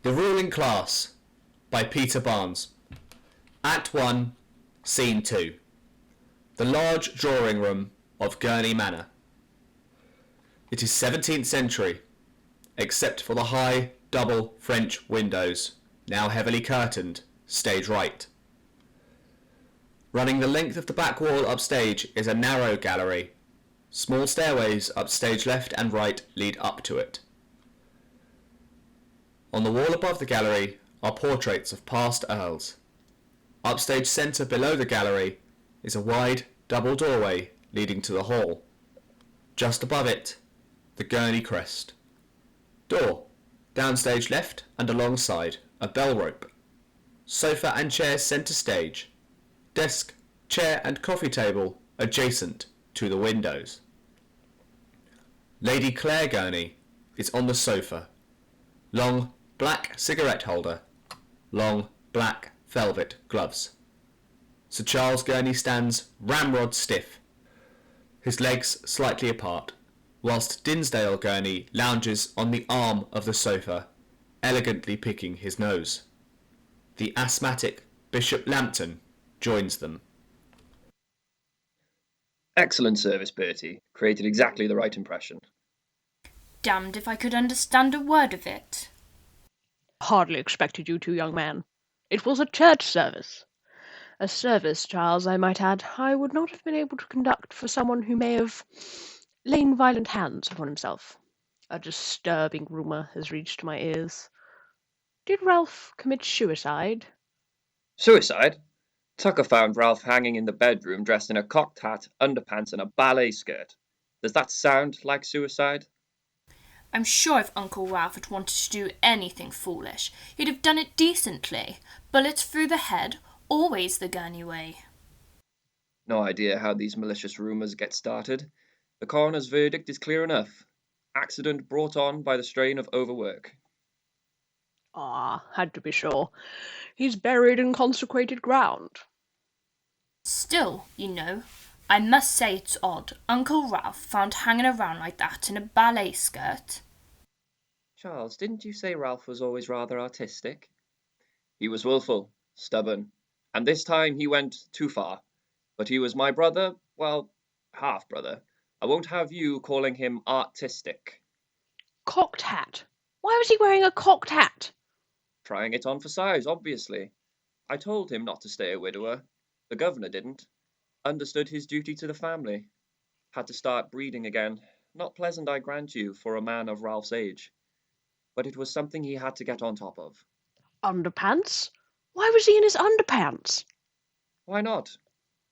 The Ruling Class by Peter Barnes. Act 1, Scene 2. The large drawing room of Gurney Manor. It is 17th century, except for the high, double French windows, now heavily curtained, stage right. Running the length of the back wall upstage is a narrow gallery. Small stairways up stage left and right lead up to it. On the wall above the gallery are portraits of past earls. Upstage centre below the gallery is a wide double doorway leading to the hall. Just above it, the Gurney crest. Door, downstage left and alongside, a bell rope. Sofa and chairs centre stage. Desk, chair and coffee table adjacent to the windows. Lady Claire Gurney is on the sofa. Long black cigarette holder. Long black velvet gloves. Sir Charles Gurney stands ramrod stiff, his legs slightly apart, whilst Dinsdale Gurney lounges on the arm of the sofa, elegantly picking his nose. The asthmatic Bishop Lampton joins them. Excellent service, Bertie. Created exactly the right impression. Damned if I could understand a word of it. Hardly expected you to, young man. It was a church service. A service, Charles, I might add, I would not have been able to conduct for someone who may have laid violent hands upon himself. A disturbing rumour has reached my ears. Did Ralph commit suicide? Suicide? Tucker found Ralph hanging in the bedroom dressed in a cocked hat, underpants and a ballet skirt. Does that sound like suicide? I'm sure if Uncle Ralph had wanted to do anything foolish, he'd have done it decently. Bullets through the head, always the Gurney way. No idea how these malicious rumours get started. The coroner's verdict is clear enough. Accident brought on by the strain of overwork. Ah, had to be sure. He's buried in consecrated ground. Still, you know, I must say it's odd. Uncle Ralph found hanging around like that in a ballet skirt. Charles, didn't you say Ralph was always rather artistic? He was wilful, stubborn, and this time he went too far. But he was my brother, well, half-brother. I won't have you calling him artistic. Cocked hat? Why was he wearing a cocked hat? Trying it on for size, obviously. I told him not to stay a widower. The governor didn't. Understood his duty to the family. Had to start breeding again. Not pleasant, I grant you, for a man of Ralph's age. But it was something he had to get on top of. Underpants? Why was he in his underpants? Why not?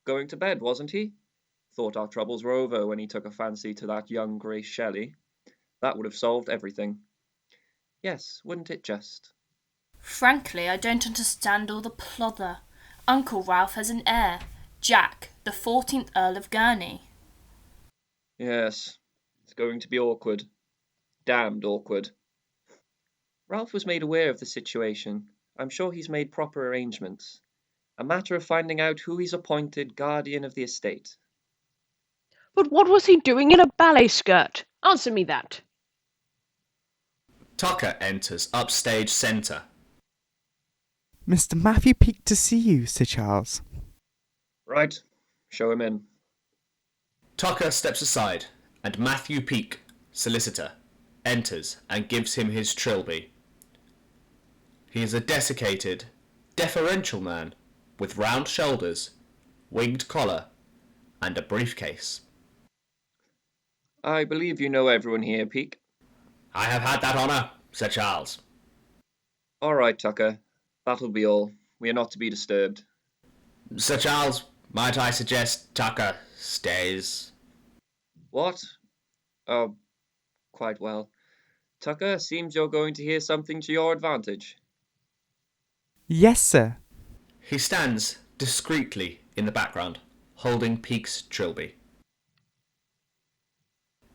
Going to bed, wasn't he? Thought our troubles were over when he took a fancy to that young Grace Shelley. That would have solved everything. Yes, wouldn't it just? Frankly, I don't understand all the plother. Uncle Ralph has an heir, Jack, the 14th Earl of Gurney. Yes, it's going to be awkward. Damned awkward. Ralph was made aware of the situation. I'm sure he's made proper arrangements. A matter of finding out who he's appointed guardian of the estate. But what was he doing in a ballet skirt? Answer me that. Tucker enters upstage centre. Mr. Matthew Peake to see you, Sir Charles. Right, show him in. Tucker steps aside, and Matthew Peake, solicitor, enters and gives him his trilby. He is a desiccated, deferential man, with round shoulders, winged collar, and a briefcase. I believe you know everyone here, Peake. I have had that honour, Sir Charles. All right, Tucker. That'll be all. We are not to be disturbed. Sir Charles, might I suggest Tucker stays? What? Oh, quite well. Tucker, seems you're going to hear something to your advantage. Yes, sir. He stands discreetly in the background, holding Peake's trilby.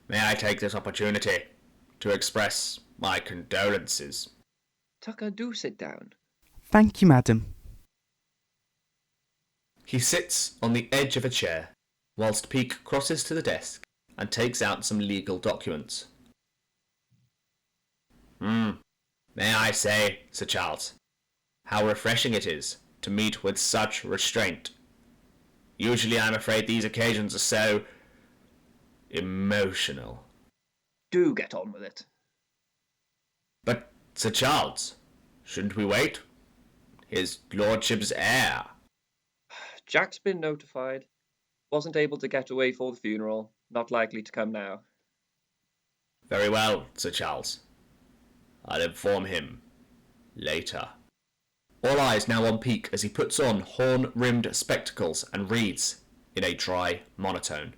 May I take this opportunity to express my condolences? Tucker, do sit down. Thank you, madam. He sits on the edge of a chair, whilst Peake crosses to the desk and takes out some legal documents. May I say, Sir Charles, how refreshing it is to meet with such restraint. Usually I'm afraid these occasions are so emotional. Do get on with it. But, Sir Charles, shouldn't we wait? His lordship's heir. Jack's been notified. Wasn't able to get away for the funeral. Not likely to come now. Very well, Sir Charles. I'll inform him later. All eyes now on Peake as he puts on horn-rimmed spectacles and reads in a dry monotone.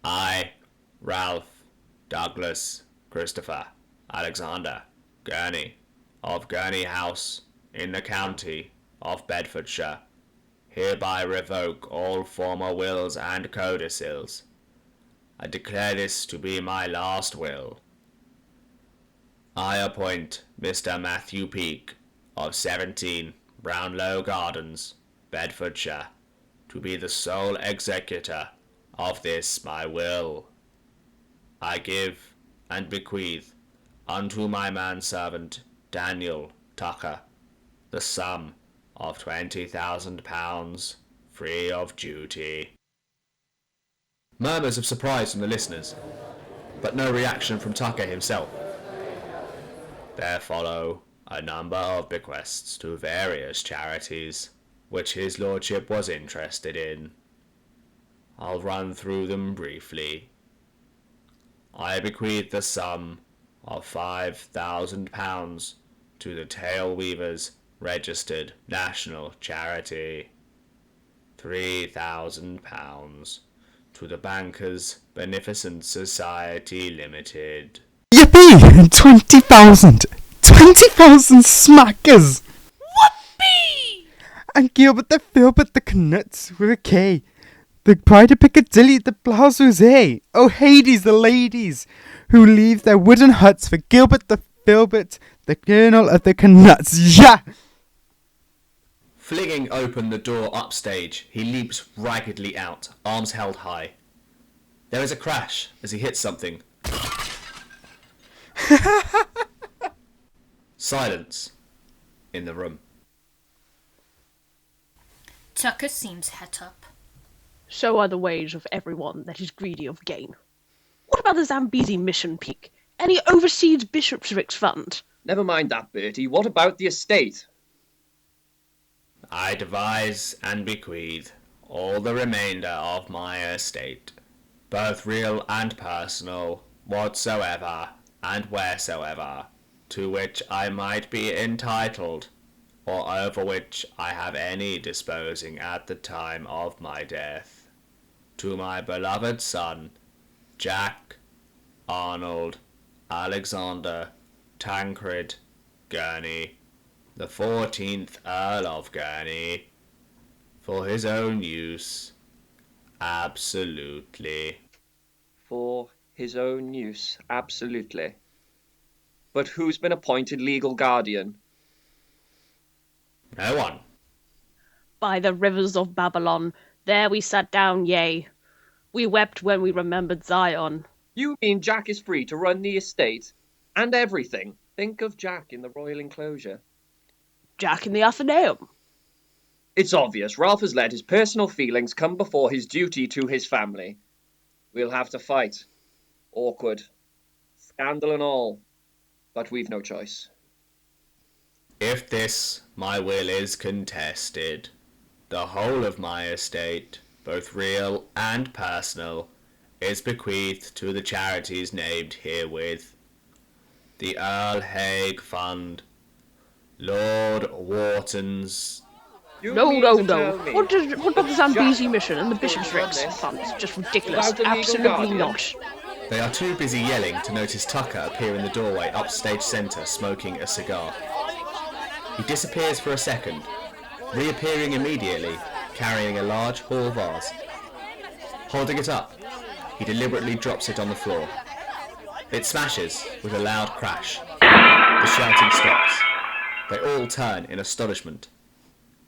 I, Ralph, Douglas, Christopher, Alexander, Gurney, of Gurney House, in the county of Bedfordshire, hereby revoke all former wills and codicils. I declare this to be my last will. I appoint Mr. Matthew Peake, of 17 Brownlow Gardens, Bedfordshire, to be the sole executor of this my will. I give and bequeath unto my manservant Daniel Tucker the sum of £20,000 free of duty. Murmurs of surprise from the listeners, but no reaction from Tucker himself. There follow a number of bequests to various charities which his lordship was interested in. I'll run through them briefly. I bequeath the sum of £5,000 to the Tail Weavers Registered National Charity, £3,000 to the Bankers Beneficent Society Limited. Yippee! 20,000! 20,000 smackers! Whoopee! And Gilbert the Filbert the Knuts with a K. The Pride of Piccadilly, the Blasé. Oh, Hades, the ladies who leave their wooden huts for Gilbert the Filbert, the Colonel of the Knuts. Yeah! Flinging open the door upstage, he leaps raggedly out, arms held high. There is a crash as he hits something. Silence in the room. Tucker seems het up. So are the ways of everyone that is greedy of gain. What about the Zambezi mission, Peake? Any overseas bishoprics fund? Never mind that, Bertie. What about the estate? I devise and bequeath all the remainder of my estate, both real and personal, whatsoever and wheresoever, to which I might be entitled, or over which I have any disposing at the time of my death, to my beloved son, Jack, Arnold, Alexander, Tancred, Gurney, the 14th Earl of Gurney, for his own use, absolutely. For his own use, absolutely. But who's been appointed legal guardian? No one. By the rivers of Babylon, there we sat down, yea. We wept when we remembered Zion. You mean Jack is free to run the estate? And everything? Think of Jack in the royal enclosure. Jack in the Athenaeum. It's obvious Ralph has let his personal feelings come before his duty to his family. We'll have to fight. Awkward. Scandal and all. But we've no choice. If this, my will, is contested, the whole of my estate, both real and personal, is bequeathed to the charities named herewith. The Earl Hague Fund, Lord Wharton's... No. What about the Zambezi mission and the bishoprics funds? Just ridiculous. Absolutely not. They are too busy yelling to notice Tucker appear in the doorway upstage centre smoking a cigar. He disappears for a second, reappearing immediately, carrying a large hall vase. Holding it up, he deliberately drops it on the floor. It smashes with a loud crash. The shouting stops. They all turn in astonishment.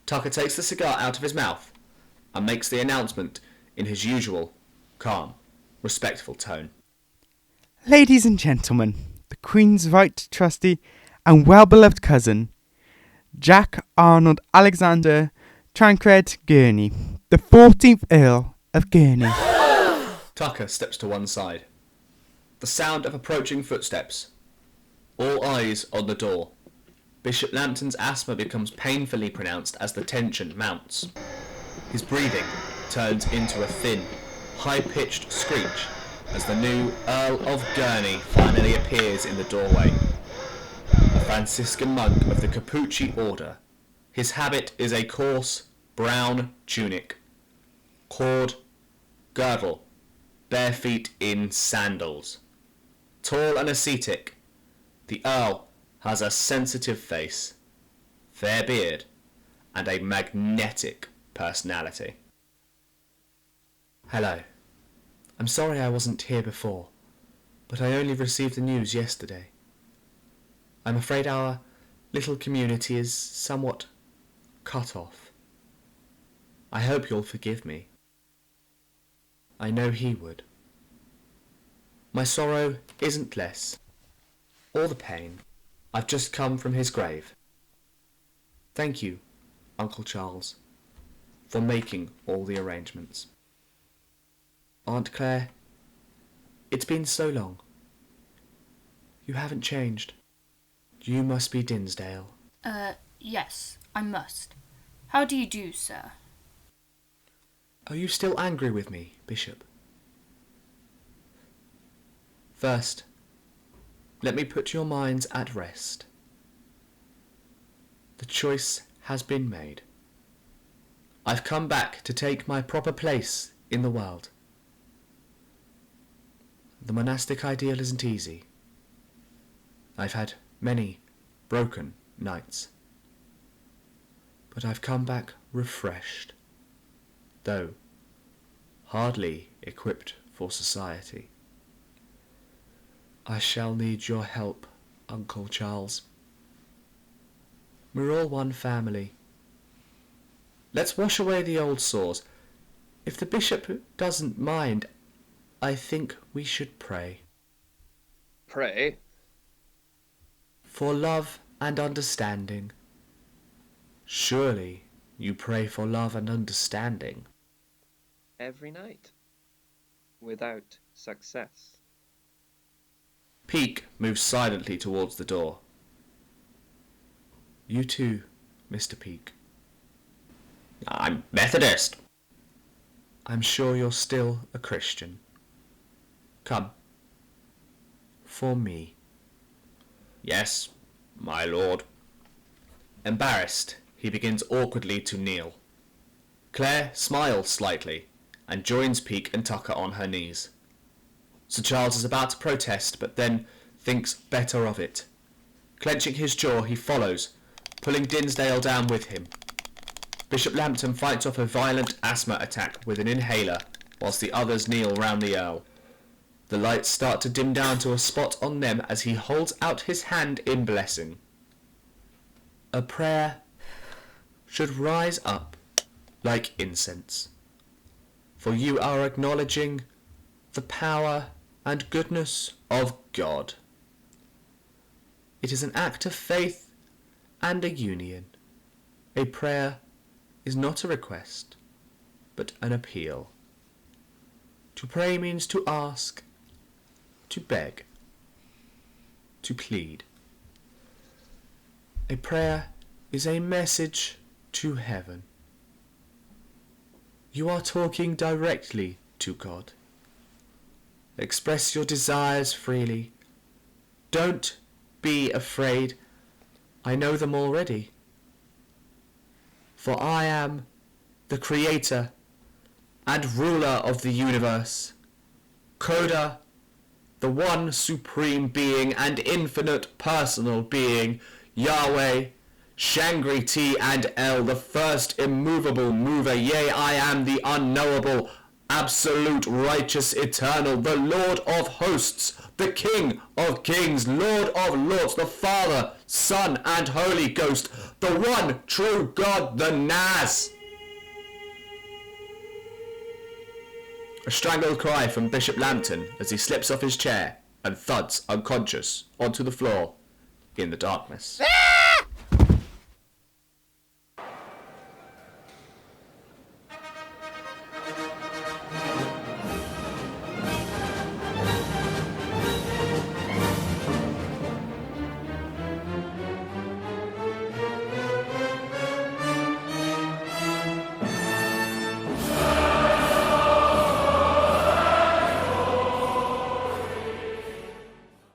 Tucker takes the cigar out of his mouth and makes the announcement in his usual, calm, respectful tone. Ladies and gentlemen, the Queen's Right Trustee and well-beloved cousin, Jack Arnold Alexander Tancred Gurney, the 14th Earl of Gurney. Tucker steps to one side. The sound of approaching footsteps. All eyes on the door. Bishop Lampton's asthma becomes painfully pronounced as the tension mounts. His breathing turns into a thin, high-pitched screech as the new Earl of Gurney finally appears in the doorway. A Franciscan monk of the Capucci order. His habit is a coarse, brown tunic. Cord, girdle, bare feet in sandals. Tall and ascetic, the Earl has a sensitive face, fair beard, and a magnetic personality. Hello. I'm sorry I wasn't here before, but I only received the news yesterday. I'm afraid our little community is somewhat cut off. I hope you'll forgive me. I know he would. My sorrow isn't less, or the pain. I've just come from his grave. Thank you, Uncle Charles, for making all the arrangements. Aunt Claire, it's been so long. You haven't changed. You must be Dinsdale. Yes, I must. How do you do, sir? Are you still angry with me, Bishop? First, let me put your minds at rest. The choice has been made. I've come back to take my proper place in the world. The monastic ideal isn't easy. I've had many broken nights. But I've come back refreshed, though hardly equipped for society. I shall need your help, Uncle Charles. We're all one family. Let's wash away the old sores. If the bishop doesn't mind, I think we should pray. Pray? For love and understanding. Surely you pray for love and understanding. Every night. Without success. Peake moves silently towards the door. You too, Mr. Peake. I'm Methodist. I'm sure you're still a Christian. Come. For me. Yes, my lord. Embarrassed, he begins awkwardly to kneel. Claire smiles slightly and joins Peake and Tucker on her knees. Sir Charles is about to protest, but then thinks better of it. Clenching his jaw, he follows, pulling Dinsdale down with him. Bishop Lampton fights off a violent asthma attack with an inhaler, whilst the others kneel round the Earl. The lights start to dim down to a spot on them as he holds out his hand in blessing. A prayer should rise up like incense, for you are acknowledging the power and goodness of God. It is an act of faith and a union. A prayer is not a request, but an appeal. To pray means to ask, to beg, to plead. A prayer is a message to heaven. You are talking directly to God. Express your desires freely. Don't be afraid. I know them already. For I am the creator and ruler of the universe. Coda, the one supreme being and infinite personal being, Yahweh, Shangri T and El, the first immovable mover, yea, I am the unknowable, absolute, righteous, eternal, the Lord of hosts, the King of kings, Lord of lords, the Father, Son, and Holy Ghost, the one true God, the Nas. A strangled cry from Bishop Lampton as he slips off his chair and thuds unconscious onto the floor in the darkness.